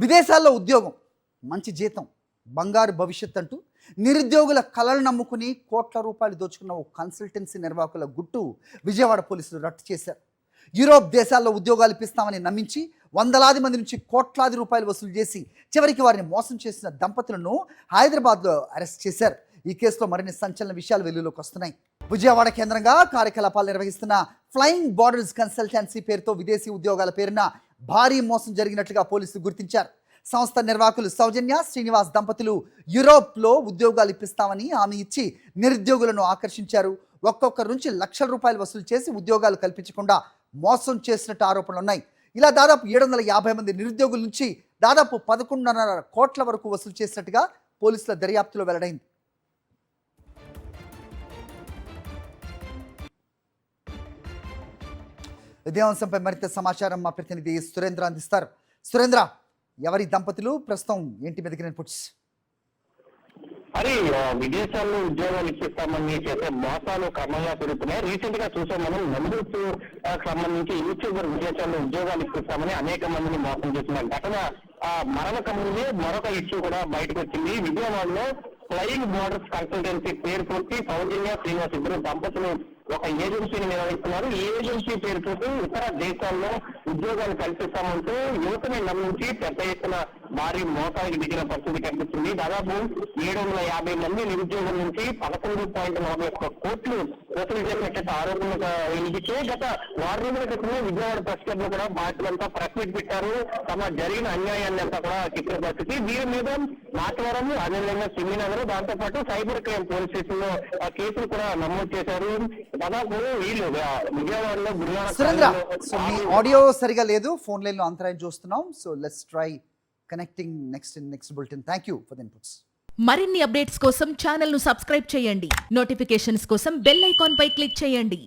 విదేశాల్లో ఉద్యోగం, మంచి జీతం, బంగారు భవిష్యత్ అంటూ నిరుద్యోగుల కలలు నమ్ముకుని కోట్ల రూపాయలు దోచుకున్న ఓ కన్సల్టెన్సీ నిర్వాహకుల గుట్టు విజయవాడ పోలీసులు రట్టు చేశారు. యూరోప్ దేశాల్లో ఉద్యోగాలు ఇప్పిస్తామని నమ్మించి వందలాది మంది నుంచి కోట్లాది రూపాయలు వసూలు చేసి చివరికి వారిని మోసం చేసిన దంపతులను హైదరాబాద్లో అరెస్ట్ చేశారు. ఈ కేసులో మరిన్ని సంచలన విషయాలు వెలుగులోకి వస్తున్నాయి. విజయవాడ కేంద్రంగా కార్యకలాపాలు నిర్వహిస్తున్న ఫ్లయింగ్ బార్డర్స్ కన్సల్టెన్సీ పేరుతో విదేశీ ఉద్యోగాల పేరున భారీ మోసం జరిగినట్లుగా పోలీసులు గుర్తించారు. సంస్థ నిర్వాహకులు సౌజన్య శ్రీనివాస్ దంపతులు యూరోప్లో ఉద్యోగాలు ఇప్పిస్తామని హామీ ఇచ్చి నిరుద్యోగులను ఆకర్షించారు. ఒక్కొక్కరి నుంచి లక్షల రూపాయలు వసూలు చేసి ఉద్యోగాలు కల్పించకుండా మోసం చేసినట్టు ఆరోపణలు ఉన్నాయి. ఇలా దాదాపు 750 మంది నిరుద్యోగుల నుంచి దాదాపు 11.5 కోట్ల వరకు వసూలు చేసినట్టుగా పోలీసుల దర్యాప్తులో వెల్లడైంది. ఇదే అంశంపై మరింత సమాచారం మా ప్రతినిధి సురేంద్ర అందిస్తారు. సురేంద్ర, ఎవరి దంపతులు, ప్రస్తుతం ఏంటి మెదిగిన ఇన్పుట్స్? అది విదేశాల్లో ఉద్యోగాలు ఇప్పిస్తామని చేసే మోసాలు క్రమంగా పెరుగుతున్నాయి. రీసెంట్ గా చూసాం మనం నంబూర్స్ సంబంధించి యూట్యూబర్ విదేశాల్లో ఉద్యోగాలు ఇప్పిస్తామని అనేక మందిని మోసం చేసిన ఘటన మరొక ముందే మరొక ఇష్యూ కూడా బయటకు వచ్చింది. విజయవాడలో ఫ్లయింగ్ బార్డర్స్ కన్సల్టెన్సీ పేరు పూర్తి సౌజన్య శ్రీనివాస్ ఇద్దరు దంపతులు ఒక ఏజెన్సీని నిర్వహిస్తున్నారు. ఈ ఏజెన్సీ పేరుతో ఇతర దేశాల్లో ఉద్యోగాలు కల్పిస్తామంటూ యువతని నమ్మించి పెద్ద ఎత్తున భారీ మోసానికి దిగిన పరిస్థితి కనిపిస్తుంది. దాదాపు 750 మంది నిరుద్యోగుల నుంచి 11.41 కోట్లు వసూలు చేసినట్టు ఆరోపణలు వినిపించే గత 6 రోజుల క్రితమే విజయవాడ ప్రెస్ క్లబ్ లో కూడా బాధ్యులంతా ప్రెస్ మీట్ పెట్టారు. తమ జరిగిన అన్యాయాన్ని అంతా కూడా చిత్ర పరిస్థితి. దీని మీద నాటవరం, అదేవిధంగా సిమ్మినగర్, దాంతో పాటు సైబర్ క్రైమ్ పోలీస్ స్టేషన్ లో కేసులు కూడా నమోదు చేశారు. దాదాపు వీళ్ళు విజయవాడలో సురేంద్ర, సో మీ ఆడియో సరిగా లేదు, ఫోన్ లైన్ లో అంతరాయం చూస్తున్నాం. So let's try connecting next bulletin. Thank you for the inputs. మరిన్ని అప్డేట్స్ కోసం ఛానల్ ను సబ్స్క్రైబ్ చేయండి. నోటిఫికేషన్స్ కోసం బెల్ ఐకాన్ పై క్లిక్ చేయండి.